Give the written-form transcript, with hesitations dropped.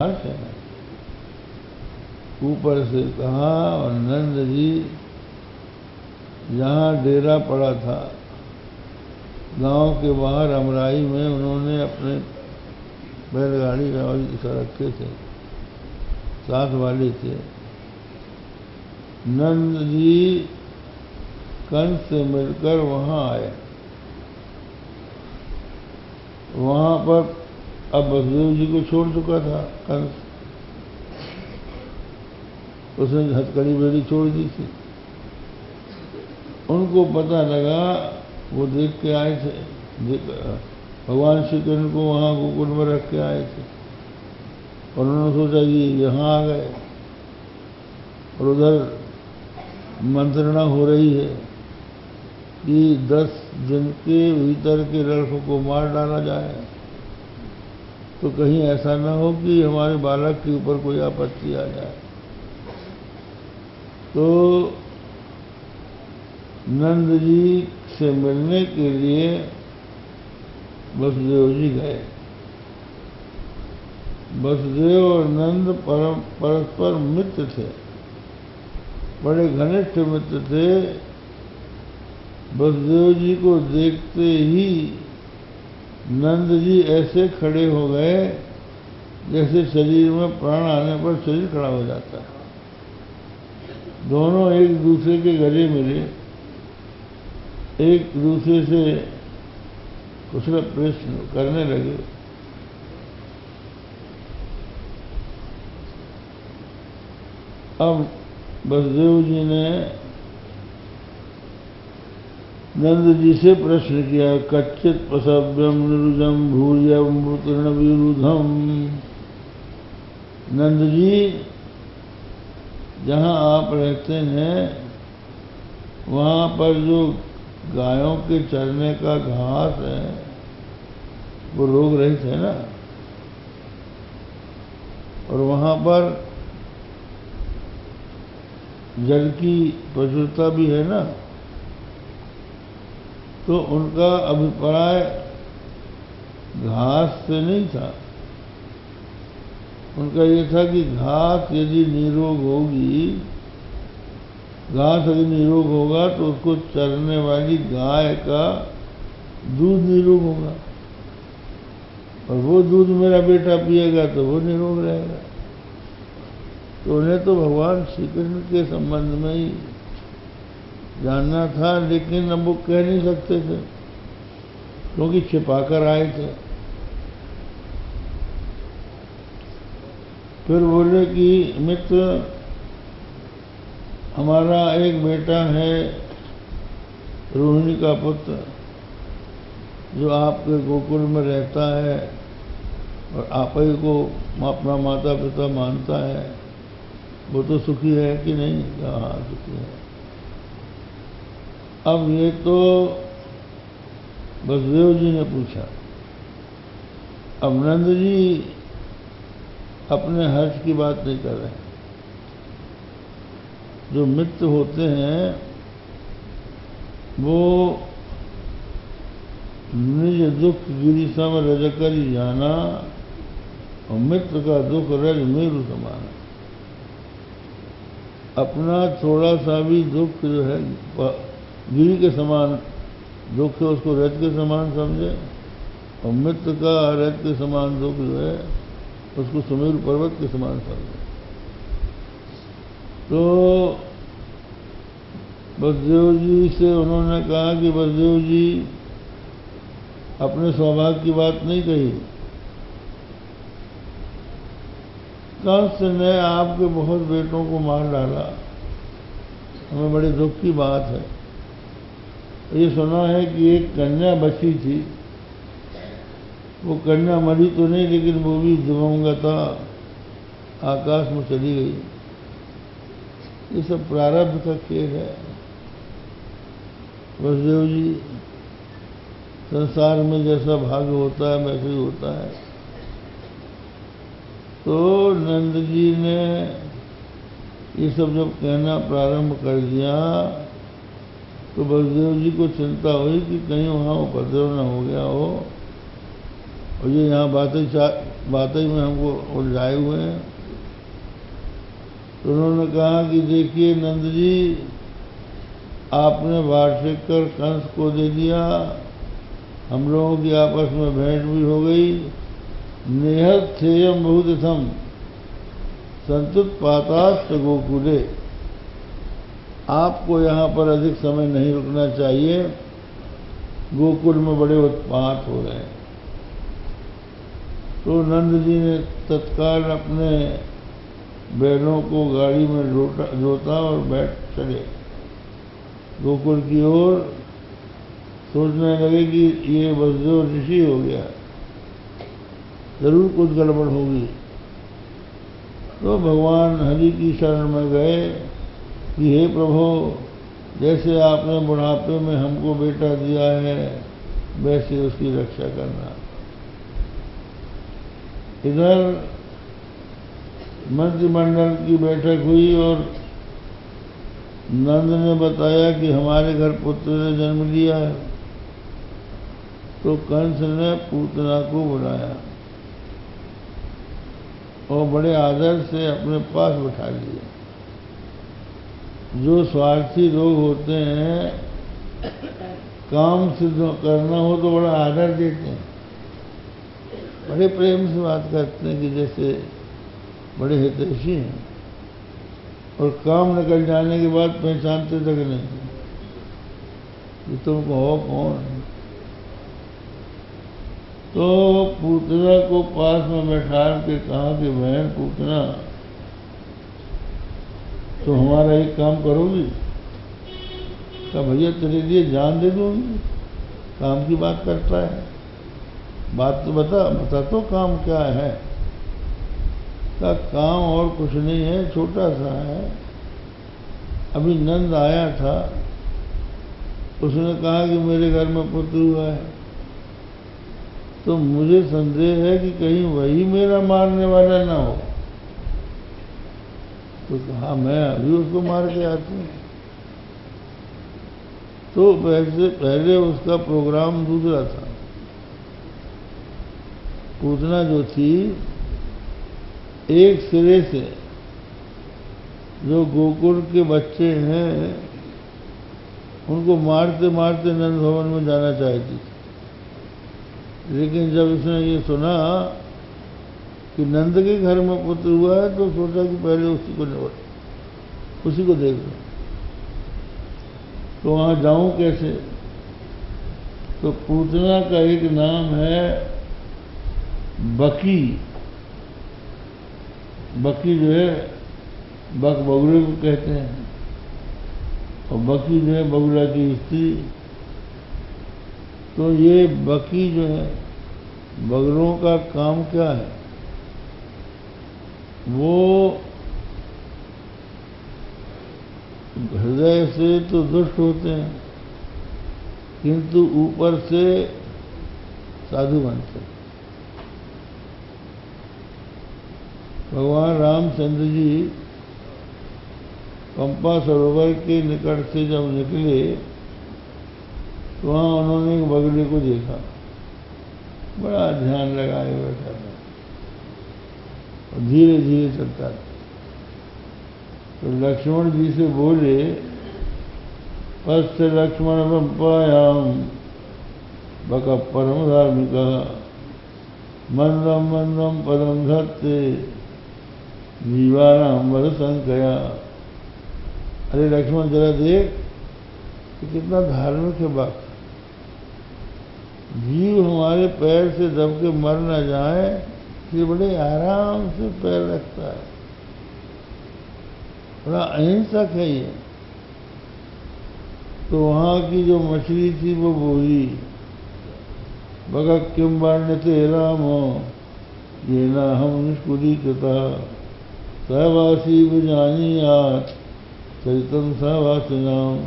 है। ऊपर से कहा, और नंद जी जहाँ डेरा पड़ा था गांव के बाहर अमराई में, उन्होंने अपने बैलगाड़ी और रखे थे, साथ वाले थे। नंद जी कंस से मिलकर वहाँ आए। वहाँ पर अब वसुदेव जी को छोड़ चुका था कंस, उसने हथकड़ी बेड़ी छोड़ दी थी। उनको पता लगा, वो देख के आए थे, भगवान श्री कृष्ण को वहाँ गोकुल में रख के आए थे, और उन्होंने सोचा कि यहाँ आ गए, और उधर मंत्रणा हो रही है कि 10 दिन के भीतर के लड़कों को मार डाला जाए, तो कहीं ऐसा ना हो कि हमारे बालक के ऊपर कोई आपत्ति आ जाए। तो नंद जी से मिलने के लिए वसुदेव जी गए। वसुदेव और नंद परस्पर मित्र थे, बड़े घनिष्ठ मित्र थे। वसुदेव जी को देखते ही नंद जी ऐसे खड़े हो गए जैसे शरीर में प्राण आने पर शरीर खड़ा हो जाता है। दोनों एक दूसरे के गले मिले, एक दूसरे से कुशल प्रश्न करने लगे। अब वसुदेव जी ने नंद जी से प्रश्न किया, कच्चित प्रसव्यम निरुजम भूर्यम तृण विरुधम। नंद जी, जहाँ आप रहते हैं वहाँ पर जो गायों के चरने का घास है वो रोग रहित है ना, और वहाँ पर जल की प्रचुरता भी है ना। तो उनका अभिप्राय घास से नहीं था, उनका ये था कि घास यदि निरोग होगी, घास यदि निरोग होगा तो उसको चरने वाली गाय का दूध निरोग होगा, और वो दूध मेरा बेटा पिएगा तो वो निरोग रहेगा। तो उन्हें तो भगवान श्री कृष्ण के संबंध में ही जानना था, लेकिन अब वो कह नहीं सकते थे क्योंकि छिपाकर आए थे। फिर बोले कि मित्र, हमारा एक बेटा है रोहिणी का पुत्र, जो आपके गोकुल में रहता है और आप ही को अपना माता पिता मानता है, वो तो सुखी है कि नहीं? हाँ, सुखी है। अब ये तो वसुदेव जी ने पूछा। अब नंद जी अपने हर्ष की बात नहीं कर रहे। जो मित्र होते हैं वो निज दुख गिरि सम रज कर जाना, और मित्र का दुख रज मेरु समाना। अपना थोड़ा सा भी दुख जो है गिरी के समान दुख है, उसको रज के समान समझे, और मित्र का रज के समान दुख जो है उसको सुमेरु पर्वत के समान समझे। तो वसुदेव जी से उन्होंने कहा कि वसुदेव जी, अपने सौभाग्य की बात नहीं कही, कंस ने आपके बहुत बेटों को मार डाला, हमें बड़े दुख की बात है। ये सुना है कि एक कन्या बची थी, वो कन्या मरी तो नहीं, लेकिन वो भी दिवंगता आकाश में चली गई। ये सब प्रारब्ध का खेल है वसुदेव जी। संसार में जैसा भाग्य होता है वैसे ही होता है। तो नंद जी ने ये सब जब कहना प्रारंभ कर दिया तो वसुदेव जी को चिंता हुई कि कहीं वहाँ उपद्रव न हो गया हो, और ये यहाँ बातें बातें में हमको उलझाए हुए हैं। तो उन्होंने कहा कि देखिए नंद जी, आपने वार्षिक कर कंस को दे दिया, हम लोगों की आपस में भेंट भी हो गई। नेहत थेयम बहुतिथम संतुत्पाताश्च गोकुले, आपको यहाँ पर अधिक समय नहीं रुकना चाहिए, गोकुल में बड़े उत्पात हो रहे हैं। तो नंद जी ने तत्काल अपने बैलों को गाड़ी में जोता और बैठ चले गोकुल की ओर। सोचने लगे कि ये वसुदेव ऋषि हो गया, जरूर कुछ गड़बड़ होगी। तो भगवान हरि की शरण में गए कि हे प्रभु, जैसे आपने बुढ़ापे में हमको बेटा दिया है, वैसे उसकी रक्षा करना। इधर मंत्रिमंडल की बैठक हुई और नंद ने बताया कि हमारे घर पुत्र ने जन्म लिया है। तो कंस ने पूतना को बुलाया और बड़े आदर से अपने पास बैठा लिया। जो स्वार्थी लोग होते हैं, काम सिद्ध करना हो तो बड़ा आदर देते हैं, बड़े प्रेम से बात करते हैं कि जैसे बड़े हितैषी हैं, और काम निकल जाने के बाद पहचानते तक नहीं कि तुम हो कौन। तो पूतना को पास में बैठा के कहा कि बहन पूतना, तो हमारा एक काम करोगी? कहा भैया तेरे लिए जान दे दूंगी, काम की बात करता है, बात तो बता तो काम क्या है। का काम और कुछ नहीं है, छोटा सा है। अभी नंद आया था, उसने कहा कि मेरे घर में पुत्र हुआ है, तो मुझे संदेह है कि कहीं वही मेरा मारने वाला ना हो। तो कहा मैं अभी उसको मार के आती हूँ। तो पहले उसका प्रोग्राम दूसरा था। पूतना जो थी, एक सिरे से जो गोकुल के बच्चे हैं उनको मारते मारते नंद भवन में जाना चाहती थी। लेकिन जब इसने ये सुना कि नंद के घर में पुत्र हुआ है, तो सोचा कि पहले उसी को देख लो। तो वहाँ जाऊं कैसे? तो पूतना का एक नाम है बकी। बकी जो है बगुले को कहते हैं, और बकी जो है बगुला की स्त्री। तो ये बकी जो है, बगलों का काम क्या है? वो हृदय से तो दुष्ट होते हैं, किंतु ऊपर से साधु बनते हैं। भगवान रामचंद्र जी पंपा सरोवर के निकट से जब निकले, तो वहाँ उन्होंने एक बगले को देखा, बड़ा ध्यान लगाए बैठा था और धीरे धीरे चलता था। तो लक्ष्मण जी से बोले, पश्च लक्ष्मण पंपायाम बक परम धार्मिक मंदम मंदम पदम धत्ते जीवानाम वध संकया। अरे लक्ष्मण जरा देख कि कितना धार्मिक है बाप। जीव हमारे पैर से दब के मर न जाए, ये बड़े आराम से पैर रखता है, बड़ा अहिंसक है ये। तो वहाँ की जो मछली थी वो बोली, भगत किम वर्ण्यते राम ये न हम निष्कुली कृता सहवासी विजानीयात चरितम सहवासिनाम।